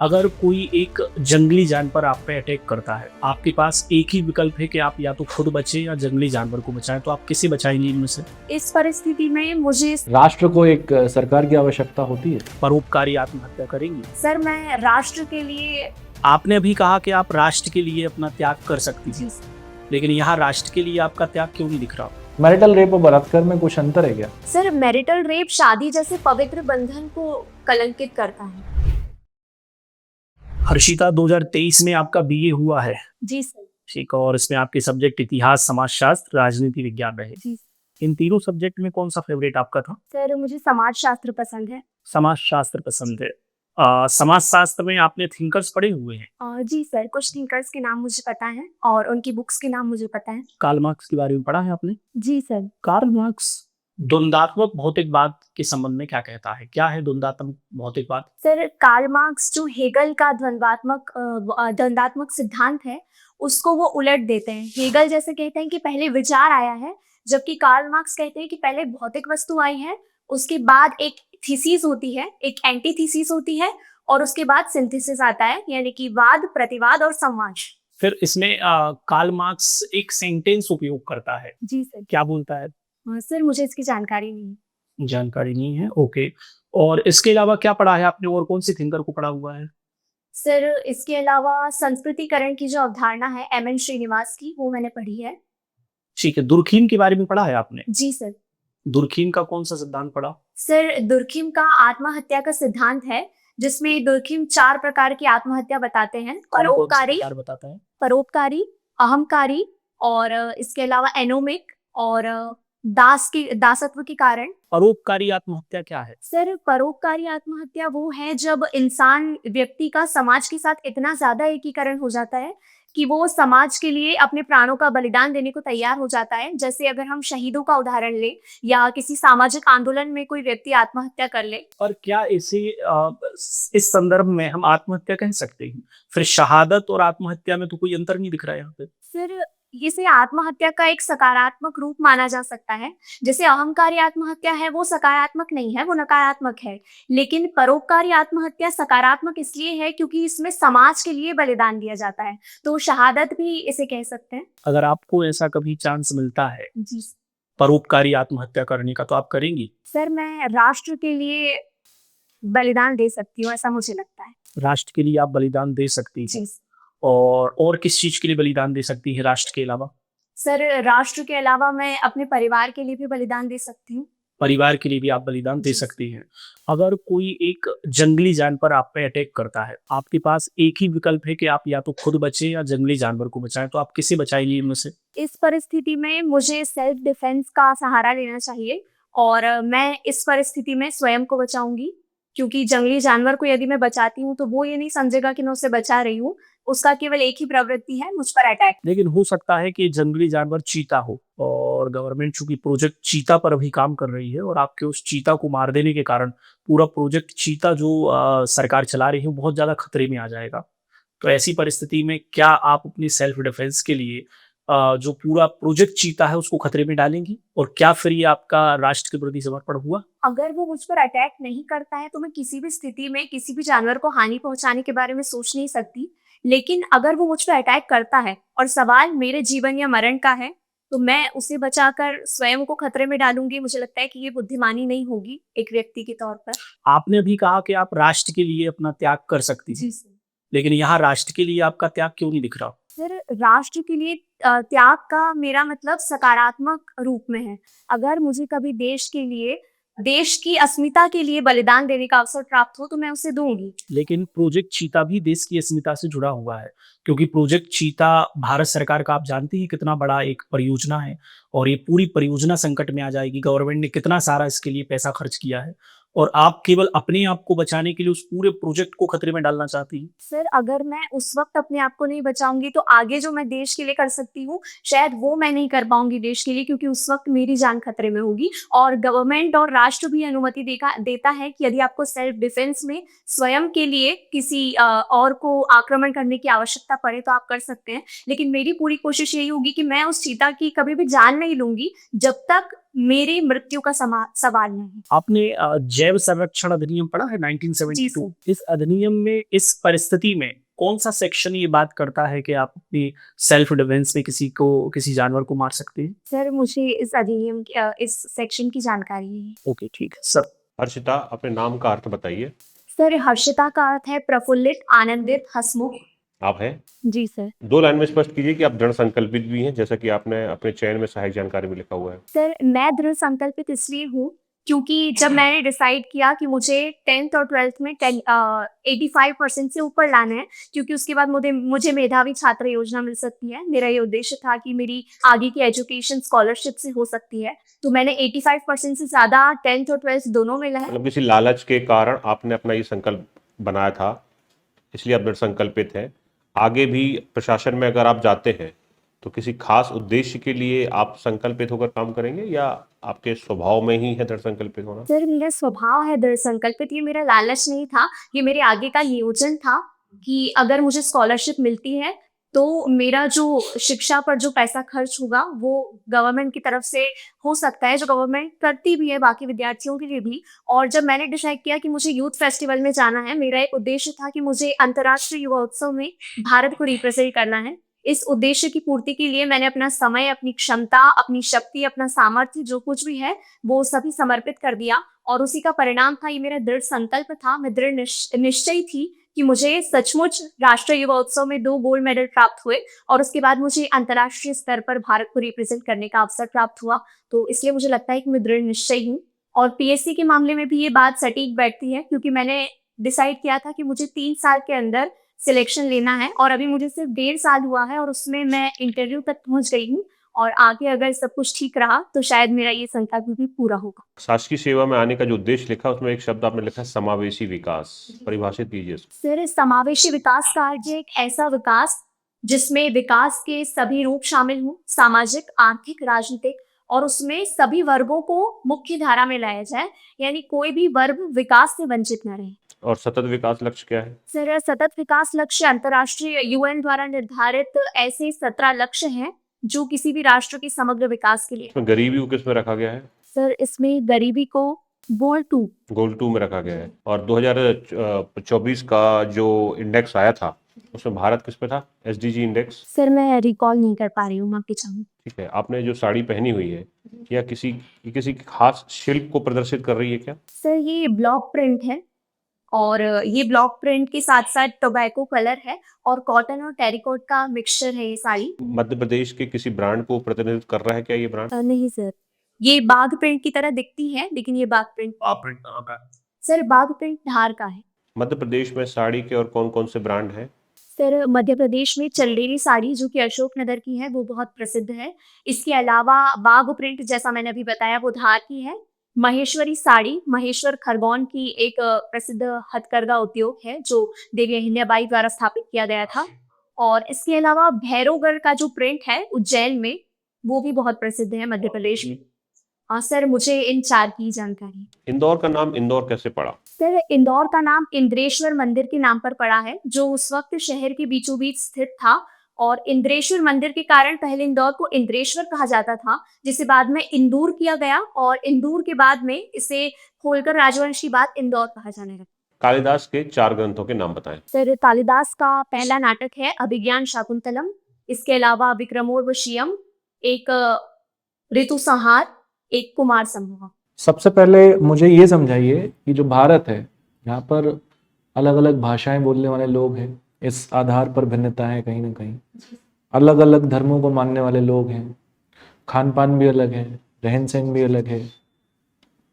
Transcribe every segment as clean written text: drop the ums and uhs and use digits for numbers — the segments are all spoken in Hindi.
अगर कोई एक जंगली जानवर आप पे अटैक करता है, आपके पास एक ही विकल्प है कि आप या तो खुद बचें या जंगली जानवर को बचाएं, तो आप किसे बचाएंगे इनमें से? इस परिस्थिति में मुझे राष्ट्र को एक सरकार की आवश्यकता होती है। परोपकारी आत्महत्या करेंगी? सर मैं राष्ट्र के लिए आपने अभी कहा कि आप राष्ट्र के लिए अपना त्याग कर सकती जी हैं, सर। लेकिन यहाँ राष्ट्र के लिए आपका त्याग क्यों नहीं दिख रहा? मैरिटल रेप और बलात्कार में कुछ अंतर है क्या? सर मैरिटल रेप शादी जैसे पवित्र बंधन को कलंकित करता है। हर्षिता, 2023 में आपका बीए हुआ है, जी सर। ठीक, और इसमें आपके सब्जेक्ट इतिहास, समाजशास्त्र, राजनीति विज्ञान रहे। जी इन तीनों सब्जेक्ट में कौन सा फेवरेट आपका था? सर मुझे समाजशास्त्र पसंद है। समाजशास्त्र पसंद है। समाजशास्त्र में आपने थिंकर्स पढ़े हुए हैं? जी सर, कुछ थिंकर्स के नाम मुझे पता है और उनकी बुक्स के नाम मुझे पता है। कार्ल मार्क्स के बारे में पढ़ा है आपने? जी सर। कार्ल मार्क्स द्वंदात्मक भौतिकवाद के संबंध में क्या कहता है? क्या है द्वंदात्मक भौतिकवाद? सर कार्ल मार्क्स जो हेगल का द्वंदात्मक सिद्धांत है उसको वो उलट देते हैं। हेगल जैसे कहते हैं कि पहले विचार आया है, जबकि कार्ल मार्क्स कहते हैं कि पहले भौतिक वस्तु आई है, उसके बाद एक थीसिस होती है, एक एंटीथीसिस होती है और उसके बाद सिंथेसिस आता है, यानी कि वाद, प्रतिवाद और संवाद। फिर इसमें कार्ल मार्क्स एक सेंटेंस उपयोग करता है, जी सर। क्या बोलता है? सर मुझे इसकी जानकारी नहीं है। जानकारी नहीं है, ओके। और इसके अलावा क्या पढ़ा है आपने, और कौन से थिंकर को पढ़ा हुआ है? सर इसके अलावा संस्कृतिकरण की जो अवधारणा है एम एन श्रीनिवास की, वो मैंने पढ़ी है। ठीक है, दुर्खीम के बारे में पढ़ा है आपने? जी सर। दुर्खीम का कौन सा सिद्धांत पढ़ा? सर दुर्खिम का आत्महत्या का सिद्धांत है, जिसमें दुर्खिम 4 प्रकार की आत्महत्या बताते हैं। कौन कौन से परोपकारी, प्रकार बताता है? परोपकारी, अहंकारी और इसके अलावा एनोमिक और दासत्व के कारण। परोपकारी आत्महत्या क्या है? सर परोपकारी आत्महत्या वो है जब इंसान, व्यक्ति का समाज के साथ इतना ज्यादा एकीकरण हो जाता है कि वो समाज के लिए अपने प्राणों का बलिदान देने को तैयार हो जाता है। जैसे अगर हम शहीदों का उदाहरण लें या किसी सामाजिक आंदोलन में कोई व्यक्ति आत्महत्या कर ले। और क्या इसे इस संदर्भ में हम आत्महत्या कह सकते हैं? फिर शहादत और आत्महत्या में तो कोई अंतर नहीं दिख रहा है यहाँ पे। सर इसे आत्महत्या का एक सकारात्मक रूप माना जा सकता है। जैसे अहंकारी आत्महत्या है वो सकारात्मक नहीं है, वो नकारात्मक है। लेकिन परोपकारी आत्महत्या सकारात्मक इसलिए है क्योंकि इसमें समाज के लिए बलिदान दिया जाता है, तो शहादत भी इसे कह सकते हैं। अगर आपको ऐसा कभी चांस मिलता है जी परोपकारी आत्महत्या करने का, तो आप करेंगी? सर, मैं राष्ट्र के लिए बलिदान दे सकती हूँ, ऐसा मुझे लगता है। राष्ट्र के लिए आप बलिदान दे सकती हैं? जी और किस चीज के लिए बलिदान दे सकती है राष्ट्र के अलावा? सर, राष्ट्र के अलावा मैं अपने परिवार के लिए भी बलिदान दे सकती हूँ। परिवार के लिए भी आप बलिदान दे जी। सकती हैं। अगर कोई एक जंगली जानवर आप पे अटैक करता है, आपके पास एक ही विकल्प है कि आप या तो खुद बचें या जंगली जानवर को बचाएं, तो आप किसे बचाएंगे इनमें से? इस परिस्थिति में मुझे सेल्फ डिफेंस का सहारा लेना चाहिए और मैं इस परिस्थिति में स्वयं को बचाऊंगी, क्योंकि जंगली जानवर को यदि मैं बचाती हूँ तो वो ये नहीं समझेगा कि मैं उसे बचा रही हूँ। उसका केवल एक ही प्रवृत्ति है, मुझ पर अटैक। लेकिन हो सकता है कि जंगली जानवर चीता हो, और गवर्नमेंट चूंकि प्रोजेक्ट चीता पर अभी काम कर रही है, और आपके उस चीता को मार देने के कारण पूरा प्रोजेक्ट चीता जो सरकार चला रही है वो बहुत ज्यादा खतरे में आ जाएगा। तो ऐसी परिस्थिति में क्या आप अपनी सेल्फ डिफेंस के लिए जो पूरा प्रोजेक्ट चीता है उसको खतरे में डालेंगी? और क्या फिर ये आपका राष्ट्र के प्रति समर्पण हुआ? अगर वो मुझ पर अटैक नहीं करता है तो मैं किसी भी स्थिति में किसी भी जानवर को हानि पहुंचाने के बारे में सोच नहीं सकती। लेकिन अगर वो मुझ पर अटैक करता है और सवाल मेरे जीवन या मरण का है, तो मैं उसे बचाकर स्वयं को खतरे में डालूंगी। मुझे लगता है कि ये बुद्धिमानी नहीं होगी एक व्यक्ति के तौर पर। आपने अभी कहा कि आप राष्ट्र के लिए अपना त्याग कर सकती हैं, जी सर। लेकिन यहाँ राष्ट्र के लिए आपका त्याग क्यों नहीं दिख रहा? सर राष्ट्र के लिए त्याग का मेरा मतलब सकारात्मक रूप में है। अगर मुझे कभी देश के लिए, देश की अस्मिता के लिए बलिदान देने का अवसर प्राप्त हो तो मैं उसे दूंगी। लेकिन प्रोजेक्ट चीता भी देश की अस्मिता से जुड़ा हुआ है, क्योंकि प्रोजेक्ट चीता भारत सरकार का, आप जानते हैं कितना बड़ा एक परियोजना है, और ये पूरी परियोजना संकट में आ जाएगी। गवर्नमेंट ने कितना सारा इसके लिए पैसा खर्च किया है, और आप केवल अपने आप को बचाने के लिए उस पूरे प्रोजेक्ट को खतरे में डालना चाहती हैं। सर अगर मैं उस वक्त अपने आप को नहीं बचाऊंगी तो आगे जो मैं देश के लिए कर सकती हूँ शायद वो मैं नहीं कर पाऊंगी देश के लिए, क्योंकि उस वक्त मेरी जान खतरे में होगी। और गवर्नमेंट और राष्ट्र भी अनुमति देता है कि यदि आपको सेल्फ डिफेंस में स्वयं के लिए किसी और को आक्रमण करने की आवश्यकता पड़े तो आप कर सकते हैं। लेकिन मेरी पूरी कोशिश यही होगी कि मैं उस चीता की कभी भी जान नहीं लूंगी जब तक मेरी मृत्यु का सवाल नहीं। आपने जैव संरक्षण अधिनियम पढ़ा है जी 1972? सर। इस अधिनियम में इस परिस्थिति में कौन सा सेक्शन ये बात करता है कि आप अपनी सेल्फ डिफेंस में किसी जानवर को मार सकते हैं? सर मुझे इस अधिनियम इस सेक्शन की जानकारी नहीं है। ओके, ठीक है सर। हर्षिता, अपने नाम का अर्थ बताइए। सर हर्षिता का अर्थ है प्रफुल्लित, आनंदित, हंसमुख। आप हैं? जी सर। 2 लाइन में स्पष्ट कीजिए कि आप दृढ़ संकल्पित भी हैं, जैसा कि आपने अपने चयन में सहायक जानकारी में लिखा हुआ है। सर मैं दृढ़ संकल्पित इसलिए हूँ क्योंकि जब मैंने डिसाइड किया कि मुझे 10th और 12th में 85% से ऊपर लाना है, क्योंकि उसके बाद मुझे मेधावी छात्र योजना मिल सकती है। मेरा ये उद्देश्य था कि मेरी आगे की एजुकेशन स्कॉलरशिप से हो सकती है, तो मैंने 85% से ज़्यादा 10th और 12th दोनों में लाया। मतलब किसी लालच के कारण आपने अपना ये संकल्प बनाया था, इसलिए आप दृढ़ संकल्पित हैं। आगे भी प्रशासन में अगर आप जाते हैं तो किसी खास उद्देश्य के लिए आप संकल्पित होकर काम करेंगे, या आपके स्वभाव में ही है दृढ़ संकल्पित होना? सर मेरा स्वभाव है दृढ़ संकल्पित, ये मेरा लालच नहीं था, ये मेरे आगे का नियोजन था कि अगर मुझे स्कॉलरशिप मिलती है तो मेरा जो शिक्षा पर जो पैसा खर्च होगा वो गवर्नमेंट की तरफ से हो सकता है, जो गवर्नमेंट करती भी है बाकी विद्यार्थियों के लिए भी। और जब मैंने डिसाइड किया कि मुझे यूथ फेस्टिवल में जाना है, मेरा एक उद्देश्य था कि मुझे अंतर्राष्ट्रीय युवा उत्सव में भारत को रिप्रेजेंट करना है। इस उद्देश्य की पूर्ति के लिए मैंने अपना समय, अपनी क्षमता, अपनी शक्ति, अपना सामर्थ्य जो कुछ भी है वो सभी समर्पित कर दिया, और उसी का परिणाम था ये मेरा दृढ़ संकल्प था। मैं दृढ़ निश्चयी थी कि मुझे सचमुच राष्ट्रीय युवा उत्सव में 2 गोल्ड मेडल प्राप्त हुए, और उसके बाद मुझे अंतर्राष्ट्रीय स्तर पर भारत को रिप्रेजेंट करने का अवसर प्राप्त हुआ। तो इसलिए मुझे लगता है कि मैं दृढ़ निश्चयी हूँ। और पीएससी के मामले में भी ये बात सटीक बैठती है, क्योंकि मैंने डिसाइड किया था कि मुझे 3 साल के अंदर सिलेक्शन लेना है, और अभी मुझे सिर्फ 1.5 साल हुआ है और उसमें मैं इंटरव्यू तक पहुंच गई हूँ, और आगे अगर सब कुछ ठीक रहा तो शायद मेरा ये संकल्प भी पूरा होगा। शासकीय सेवा में आने का जो उद्देश्य लिखा, उसमें एक शब्द आपने लिखा है समावेशी विकास। परिभाषित कीजिए इसको। सर समावेशी विकास का अर्थ है एक ऐसा विकास जिसमें विकास के सभी रूप शामिल हों, सामाजिक, आर्थिक, राजनीतिक, और उसमें सभी वर्गों को मुख्य धारा में लाया जाए, यानी कोई भी वर्ग विकास से वंचित न रहे। और सतत विकास लक्ष्य क्या है? सर सतत विकास लक्ष्य अंतर्राष्ट्रीय यूएन द्वारा निर्धारित ऐसे 17 लक्ष्य हैं जो किसी भी राष्ट्र के समग्र विकास के लिए। इसमें गरीबी को किस में रखा गया है? सर इसमें गरीबी को गोल 2 में रखा गया है। और 2024 का जो इंडेक्स आया था उसमें भारत किस पे था? SDG index. सर मैं रिकॉल नहीं कर पा रही हूँ, माफी चाहूँ। ठीक है, आपने जो साड़ी पहनी हुई है या किसी खास शिल्प को प्रदर्शित कर रही है क्या? सर ये ब्लॉक प्रिंट है, और ये ब्लॉक प्रिंट के साथ साथ टोबैको कलर है, और कॉटन और टेरिकॉट का मिक्सचर है ये साड़ी। मध्य प्रदेश के किसी ब्रांड को प्रतिनिधित्व कर रहा है क्या ये ब्रांड? नहीं सर, ये बाघ प्रिंट की तरह दिखती है, लेकिन ये बाघ प्रिंट। आप प्रिंट कहाँ का है? सर बाघ प्रिंट धार का है। मध्य प्रदेश में साड़ी के और कौन कौन से ब्रांड हैं? सर मध्य प्रदेश में चंदेरी साड़ी जो कि अशोकनगर की है वो बहुत प्रसिद्ध है। इसके अलावा बाघ प्रिंट जैसा मैंने अभी बताया वो धार की है। महेश्वरी साड़ी महेश्वर खरगोन की एक प्रसिद्ध हथकरघा उद्योग है जो देवी अहिल्याबाई द्वारा स्थापित किया गया था। और इसके अलावा भैरवगढ़ का जो प्रिंट है उज्जैन में वो भी बहुत प्रसिद्ध है मध्य प्रदेश में। सर मुझे इन 4 की जानकारी। इंदौर का नाम इंदौर कैसे पड़ा? सर इंदौर का नाम इंद्रेश्वर मंदिर के नाम पर पड़ा है, जो उस वक्त शहर के बीचों बीच स्थित था, और इंद्रेश्वर मंदिर के कारण पहले इंदौर को इंद्रेश्वर कहा जाता था, जिसे बाद में इंदूर किया गया, और इंदूर के बाद में इसे होलकर राजवंश की बात इंदौर कहा जाने लगा। कालिदास के 4 ग्रंथों के नाम बताएं। सर कालिदास का पहला नाटक है अभिज्ञान शाकुंतलम, इसके अलावा विक्रमोर्वशीयम, एक ऋतु संहार, एक कुमार संभव। सबसे पहले मुझे ये समझाइए कि जो भारत है यहाँ पर अलग अलग भाषाएं बोलने वाले लोग हैं, इस आधार पर भिन्नता है, कहीं ना कहीं अलग अलग धर्मों को मानने वाले लोग हैं, खान पान भी अलग है, रहन सहन भी अलग है,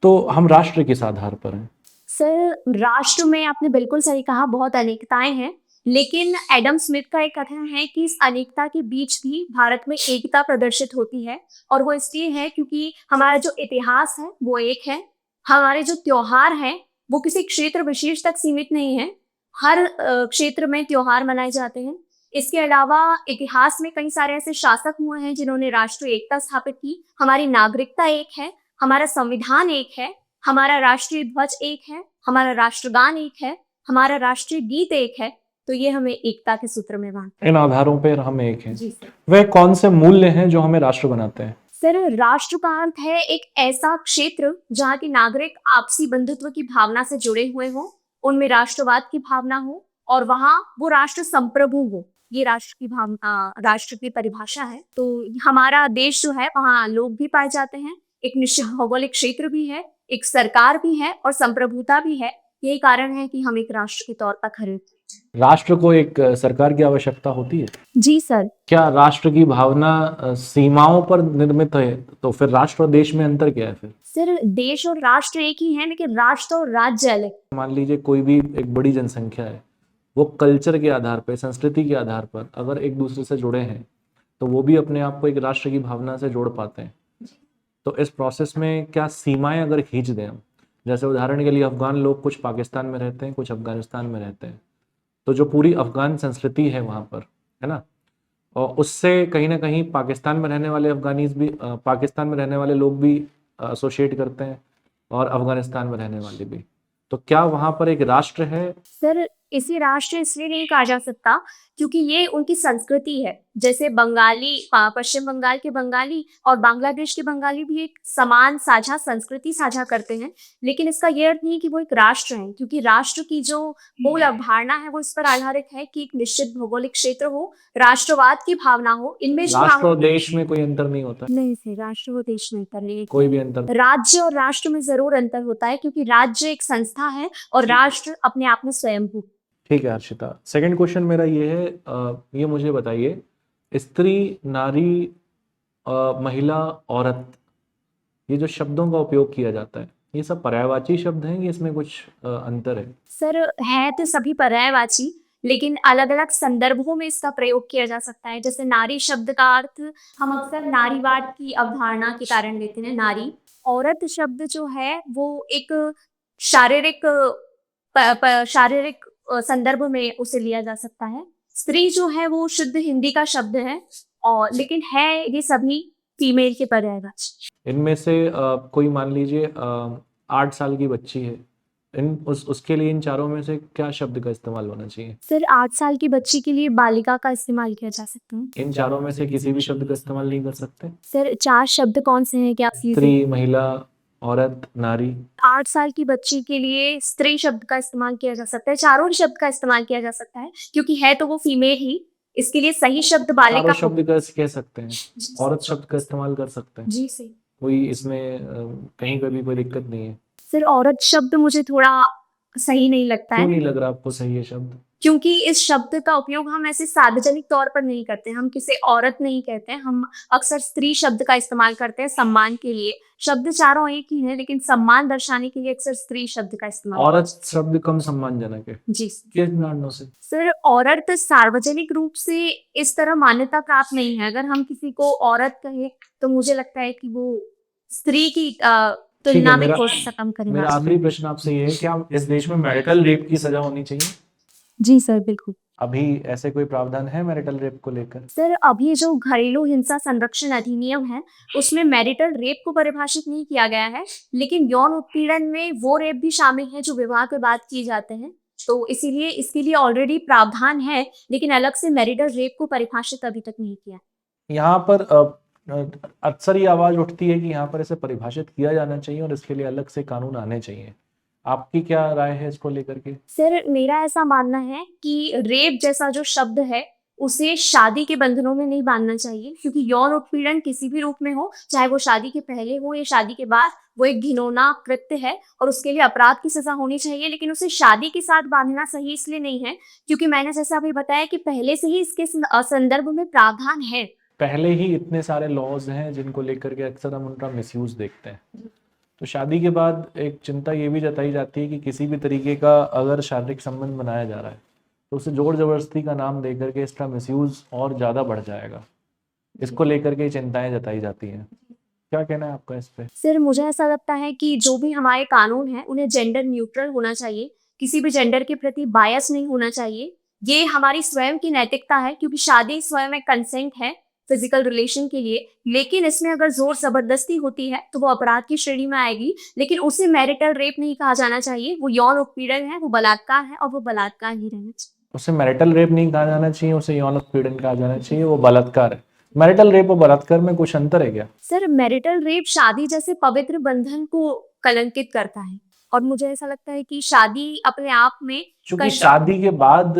तो हम राष्ट्र किस आधार पर हैं? सर राष्ट्र में आपने बिल्कुल सही कहा, बहुत अनेकताएं हैं, लेकिन एडम स्मिथ का एक कथन है कि इस अनेकता के बीच भी भारत में एकता प्रदर्शित होती है, और वो इसलिए है क्योंकि हमारा जो इतिहास है वो एक है, हमारे जो त्योहार हैं वो किसी क्षेत्र विशेष तक सीमित नहीं है, हर क्षेत्र में त्योहार मनाए जाते हैं। इसके अलावा इतिहास में कई सारे ऐसे शासक हुए हैं जिन्होंने राष्ट्रीय एकता स्थापित की। हमारी नागरिकता एक है, हमारा संविधान एक है, हमारा राष्ट्रीय ध्वज एक है, हमारा राष्ट्रगान एक है, हमारा राष्ट्रीय गीत एक है, तो ये हमें एकता के सूत्र में बांधते हैं। इन आधारों पर हम एक हैं। जी सर। वह कौन से मूल्य हैं जो हमें राष्ट्र बनाते हैं? सर, राष्ट्र का अर्थ है एक ऐसा क्षेत्र जहाँ के नागरिक आपसी बंधुत्व की भावना से जुड़े हुए हों, उनमें राष्ट्रवाद की भावना हो और वहाँ वो राष्ट्र संप्रभु हो। ये राष्ट्र की भावना, राष्ट्र की परिभाषा है। तो हमारा देश जो है वहाँ लोग भी पाए जाते हैं, एक निश्चित भौगोलिक क्षेत्र भी है, एक सरकार भी है और संप्रभुता भी है। यही कारण है कि हम एक राष्ट्र के तौर पर खड़े हैं। राष्ट्र को एक सरकार की आवश्यकता होती है। जी सर। क्या राष्ट्र की भावना सीमाओं पर निर्मित है? तो फिर राष्ट्र और देश में अंतर क्या है फिर? सर, देश और राष्ट्र एक ही है, लेकिन राष्ट्र और राज्य अलग। मान लीजिए कोई भी एक बड़ी जनसंख्या है, वो कल्चर के आधार पर, संस्कृति के आधार पर अगर एक दूसरे से जुड़े हैं तो वो भी अपने आप को एक राष्ट्र की भावना से जोड़ पाते हैं। तो इस प्रोसेस में क्या सीमाएं अगर खींच दें हम, जैसे उदाहरण के लिए अफगान लोग कुछ पाकिस्तान में रहते हैं, कुछ अफगानिस्तान में रहते हैं, तो जो पूरी अफगान संस्कृति है वहाँ पर, है ना, और उससे कहीं ना कहीं पाकिस्तान में रहने वाले अफगानीज भी पाकिस्तान में रहने वाले लोग भी एसोसिएट करते हैं और अफगानिस्तान में रहने वाले भी। तो क्या वहाँ पर एक राष्ट्र है? सर, इसे राष्ट्र इसलिए नहीं कहा जा सकता क्योंकि ये उनकी संस्कृति है। जैसे बंगाली, पश्चिम बंगाल के बंगाली और बांग्लादेश के बंगाली भी एक समान साझा संस्कृति साझा करते हैं, लेकिन इसका ये अर्थ नहीं कि वो एक राष्ट्र है, क्योंकि राष्ट्र की जो मूल अवधारणा है वो इस पर आधारित है कि एक निश्चित भौगोलिक क्षेत्र हो, राष्ट्रवाद की भावना हो, इनमें जो राष्ट्र और देश में कोई अंतर नहीं होता? नहीं सर, राष्ट्र और देश में अंतर नहीं है। कोई भी अंतर? राज्य और राष्ट्र में जरूर अंतर होता है, क्योंकि राज्य एक संस्था है और राष्ट्र अपने आप में स्वयंभू। ठीक है हर्षिता, सेकंड क्वेश्चन मेरा ये है, ये मुझे बताइए, स्त्री, नारी, महिला, औरत, ये जो शब्दों का उपयोग किया जाता है, ये सब पर्यायवाची शब्द हैं कि इसमें कुछ अंतर है? सर, है तो सभी पर्यायवाची, लेकिन अलग अलग संदर्भों में इसका प्रयोग किया जा सकता है। जैसे नारी शब्द का अर्थ हम अक्सर नारीवाद की अवधारणा के कारण लेते हैं, नारी। औरत शब्द जो है वो एक शारीरिक शारीरिक संदर्भ में उसे लिया जा सकता है। स्त्री जो है वो शुद्ध हिंदी का शब्द है, और लेकिन है ये सभी फीमेल के पर्यायवाची। इनमें से कोई मान लीजिए 8 साल की बच्ची है, उसके लिए इन चारों में से क्या शब्द का इस्तेमाल होना चाहिए? सर, 8 साल की बच्ची के लिए बालिका का इस्तेमाल किया जा सकता है। इन चारों में से किसी भी शब्द का इस्तेमाल नहीं कर सकते? सर, 4 शब्द कौन से हैं क्या? स्त्री, महिला, औरत, नारी। 8 साल की बच्ची के लिए स्त्री शब्द का इस्तेमाल किया जा सकता है, चारों शब्द का इस्तेमाल किया जा सकता है, क्योंकि है तो वो फीमेल ही। इसके लिए सही शब्द बालिका चारों शब्द का कह सकते हैं, औरत शब्द का इस्तेमाल कर सकते हैं। जी सही। कोई इसमें कहीं पर भी कोई दिक्कत नहीं है? सर, औरत शब्द मुझे थोड़ा सही नहीं लगता क्यों है, नहीं लग रहा आपको सही है शब्द? क्योंकि इस शब्द का उपयोग हम ऐसे सार्वजनिक तौर पर नहीं करते। हम किसी औरत नहीं कहते हैं, हम अक्सर स्त्री शब्द का इस्तेमाल करते हैं सम्मान के लिए। शब्द चारों एक ही है, लेकिन सम्मान दर्शाने के लिए अक्सर स्त्री शब्द का इस्तेमाल। औरत शब्द कम सम्मानजनक है? जी किन कारणों से? सर, औरत सार्वजनिक रूप से इस तरह मान्यता प्राप्त नहीं है। अगर हम किसी को औरत कहें तो मुझे लगता है कि वो स्त्री की तुलना में थोड़ा सा कम करेंगे। मेरा आखिरी प्रश्न आपसे ये है, क्या इस देश में मैरिटल रेप की सजा होनी चाहिए? जी सर, बिल्कुल। अभी ऐसे कोई प्रावधान है मैरिटल रेप को लेकर? सर, अभी जो घरेलू हिंसा संरक्षण अधिनियम है उसमें मैरिटल रेप को परिभाषित नहीं किया गया है, लेकिन यौन उत्पीड़न में वो रेप भी शामिल है जो विवाह के बाद किए जाते हैं। तो इसीलिए इसके लिए ऑलरेडी प्रावधान है, लेकिन अलग से मैरिटल रेप को परिभाषित अभी तक नहीं किया। यहाँ पर अक्सर ये आवाज उठती है कि यहाँ पर इसे परिभाषित किया जाना चाहिए और इसके लिए अलग से कानून आने चाहिए। आपकी क्या राय है इसको लेकर के? सर, मेरा ऐसा मानना है कि रेप जैसा जो शब्द है उसे शादी के बंधनों में नहीं बांधना चाहिए, क्योंकि यौन उत्पीड़न किसी भी रूप में हो, चाहे वो शादी के पहले हो या शादी के बाद, वो एक घिनौना कृत्य है और उसके लिए अपराध की सजा होनी चाहिए। लेकिन उसे शादी के साथ बांधना सही इसलिए नहीं है क्योंकि मैंने जैसा अभी बताया कि पहले से ही इसके संदर्भ में प्रावधान है। पहले ही इतने सारे लॉज हैं जिनको लेकर के अक्सर हम उनका मिसयूज देखते हैं। तो शादी के बाद एक चिंता ये भी जताई जाती है कि किसी भी तरीके का अगर शारीरिक संबंध बनाया जा रहा है तो उसे जोर जबरदस्ती का नाम देकर के इसका मिसयूज और ज़्यादा बढ़ जाएगा। इसको लेकर के चिंताएं जताई जाती हैं। क्या कहना है आपका इस पे? सर, मुझे ऐसा लगता है कि जो भी हमारे कानून हैं उन्हें जेंडर न्यूट्रल होना चाहिए, किसी भी जेंडर के प्रति बायस नहीं होना चाहिए। ये हमारी स्वयं की नैतिकता है, क्योंकि शादी स्वयं एक कंसेंट है फिजिकल रिलेशन के लिए, लेकिन इसमें अगर जोर जबरदस्ती होती है तो वो अपराध की श्रेणी में आएगी। लेकिन उसे मैरिटल रेप नहीं कहा जाना चाहिए, वो यौन उत्पीड़न है, वो बलात्कार है और वो बलात्कार ही रहना चाहिए। उसे मैरिटल रेप नहीं कहा जाना चाहिए, उसे यौन उत्पीड़न कहा जाना चाहिए, वो बलात्कार है। मैरिटल रेप और बलात्कार में कुछ अंतर है क्या? सर मैरिटल रेप शादी जैसे पवित्र बंधन को कलंकित करता है और मुझे ऐसा लगता है कि शादी अपने आप में क्योंकि कहीं- शादी के बाद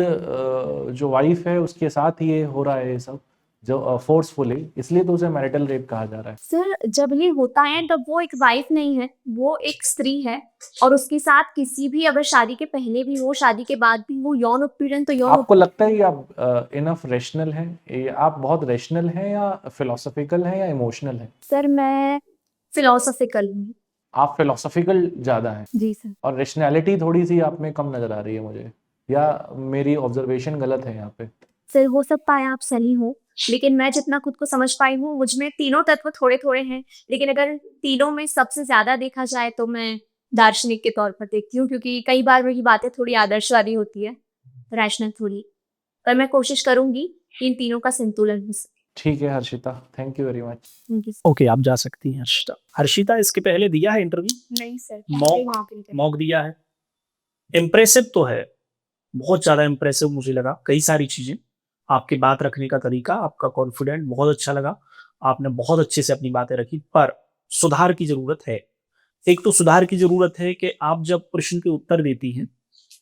जो वाइफ है उसके साथ ये हो रहा है, ये सब जो फोर्सफुली, इसलिए तो उसे मैरिटल रेप कहा जा रहा है। सर जब ये होता है तब वो एक वाइफ नहीं है, वो एक स्त्री है और उसके साथ किसी भी अगर शादी के पहले भी हो शादी के बाद भी वो यौन उत्पीड़न तो यौन आपको लगता है कि आप इनफ रेशनल हैं, आप बहुत रेशनल हैं या फिलोसॉफिकल हैं या इमोशनल हैं? सर मैं फिलोसॉफिकल हूँ। आप फिलोसॉफिकल ज्यादा हैं जी सर। और रेशनैलिटी थोड़ी सी आप में कम नजर आ रही है मुझे, या मेरी ऑब्जर्वेशन गलत है यहाँ पे? सर हो सकता है आप सही हो, लेकिन मैं जितना खुद को समझ पाई हूँ मुझ में तीनों तत्व थोड़े थोड़े हैं, लेकिन अगर तीनों में सबसे ज्यादा देखा जाए तो मैं दार्शनिक के तौर पर देखती हूँ, क्योंकि कई बार मेरी बातें थोड़ी आदर्शवादी होती है, रैशनल थोड़ी, पर मैं कोशिश करूंगी कि इन तीनों का संतुलन हो सके। ठीक है Harshita, thank you very much. Thank you, sir। Okay, आप जा सकती हैं हर्षिता। हर्षिता इसके पहले दिया है इंटरव्यू? नहीं सर, मॉक दिया है। इम्प्रेसिव तो है, बहुत ज़्यादा इम्प्रेसिव मुझे लगा, कई सारी चीज़ें, आपकी बात रखने का तरीका, आपका कॉन्फिडेंट बहुत अच्छा लगा, आपने बहुत अच्छे से अपनी बातें रखी, पर सुधार की ज़रूरत है। एक तो सुधार की ज़रूरत है कि आप जब प्रश्न के उत्तर देती हैं,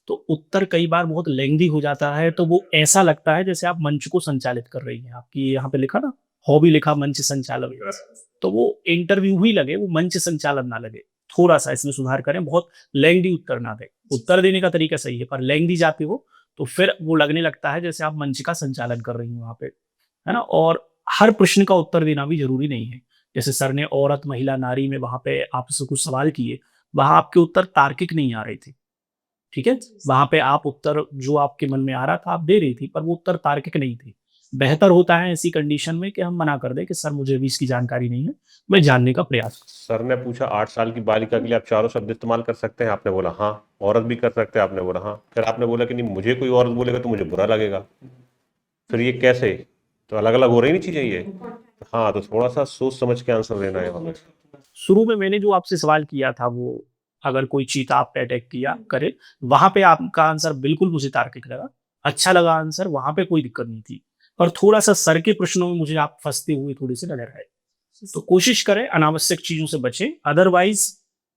तो उत्तर कई बार बहुत लेंथी हो जाता है, तो वो ऐसा लगता है जैसे आप मंच को संचालित कर रही हैं। आपकी यहाँ पे लिखा ना, हॉबी लिखा मंच संचालन, तो वो इंटरव्यू ही लगे, वो मंच संचालन ना लगे। थोड़ा-सा इसमें सुधार करें, बहुत लेंथी उत्तर ना दें। उत्तर देने का तरीका सही है, पर लेंथी जाते हो, तो फिर वो लगने लगता है जैसे आप मंच का संचालन कर रही हैं वहाँ पे, है ना? और हर प्रश्न का उत्तर देना भी ज़रूरी नहीं है। जैसे सर ने औरत, महिला, नारी में वहाँ पे आपसे कुछ सवाल किए, वहाँ आपके उत्तर तार्किक नहीं आ रहे थे, ठीक है? वहाँ पे आप उत्तर जो आपके मन में आ रहा था, आप दे रही थी, पर वो उत्तर तार्किक नहीं थे। बेहतर होता है ऐसी कंडीशन में कि हम मना कर दें कि सर मुझे अभी इसकी जानकारी नहीं है, मैं जानने का प्रयास सर ने पूछा 8 साल की बालिका के लिए आप चारों शब्द इस्तेमाल कर सकते हैं, आपने बोला हाँ। औरत भी कर सकते हैं, आपने बोला हाँ। फिर आपने बोला कि नहीं, मुझे कोई औरत बोलेगा तो मुझे बुरा लगेगा। फिर ये कैसे? तो अलग अलग हो रही नहीं चीजें ये। हाँ, तो थोड़ा सा सोच समझ के आंसर देना है हमें। शुरू में मैंने जो आपसे सवाल किया था, वो अगर कोई चीता आप पे अटैक किया करे, वहां पे आपका आंसर बिल्कुल मुझे तार्किक लगा, अच्छा लगा आंसर, वहां पे कोई दिक्कत नहीं थी। पर थोड़ा सा सर के प्रश्नों में मुझे आप फंसते हुए थोड़े से नजर आए। तो कोशिश करें अनावश्यक चीजों से बचें, अदरवाइज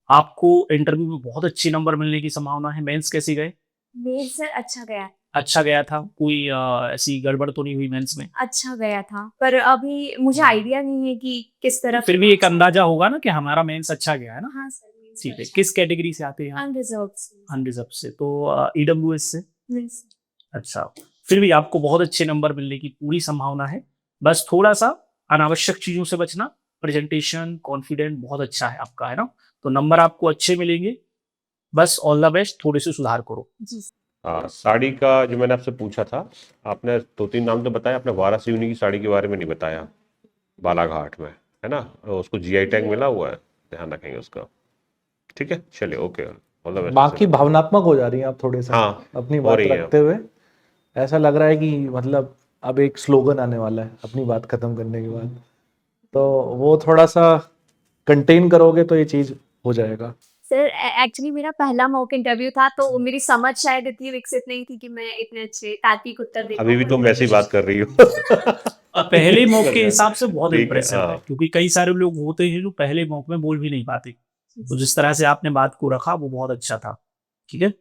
आपको इंटरव्यू में बहुत अच्छे नंबर मिलने की संभावना है। मेंस कैसे गए? मेल सर अच्छा गया, अच्छा गया था, कोई ऐसी गड़बड़ तो नहीं हुई मेंस में? अच्छा गया था, पर अभी मुझे आइडिया नहीं है कि किस तरफ। फिर भी एक अंदाजा होगा ना कि हमारा मेंस अच्छा गया है ना? हाँ सर, ठीक है, किस कैटेगरी से आते हैं आप? अनरिजर्व्ड। अनरिजर्व से, तो ईडब्ल्यूएस से। नहीं सर। अच्छा, फिर भी आपको बहुत अच्छे नंबर मिलने की पूरी संभावना है। बस थोड़ा-सा अनावश्यक चीज़ों से बचना, प्रेज़ेंटेशन, कॉन्फिडेंट बहुत अच्छा है आपका, है ना? तो नंबर आपको अच्छे मिलेंगे। बस ऑल द बेस्ट, थोड़े से सुधार करो। जी हाँ, साड़ी का जो मैंने आपसे पूछा था, आपने 2-3 नाम तो बताया, आपने वारासिवनी की साड़ी के बारे में नहीं बताया, बालाघाट में, है ना? उसको जीआई टैग मिला हुआ है, ध्यान रखेंगे उसका। ठीक है, चलिए, ओके, ऑल द बेस्ट। बाकी भावनात्मक हो जा रही हैं आप थोड़े से, हाँ, अपनी हो बात रही हैं। रखते हुए। ऐसा लग रहा है कि मतलब अब एक स्लोगन आने वाला है अपनी बात खत्म करने के बाद, तो वो थोड़ा सा कंटेन करोगे तो ये चीज हो जाएगा। सर, एक्चुअली मेरा पहला मॉक इंटरव्यू था, तो मेरी समझ शायद इतनी विकसित नहीं थी कि मैं इतने अच्छे तार्किक उत्तर दे अभी भी पाऊँ। तुम वैसे ही बात कर रही हो। पहले मॉक के हिसाब से बहुत ठीक है, इम्प्रेसिव है, हाँ। क्योंकि कई सारे लोग होते हैं जो पहले मॉक में बोल भी नहीं पाते। तो जिस तरह से आपने बात को रखा, वो बहुत अच्छा था। ठीक है?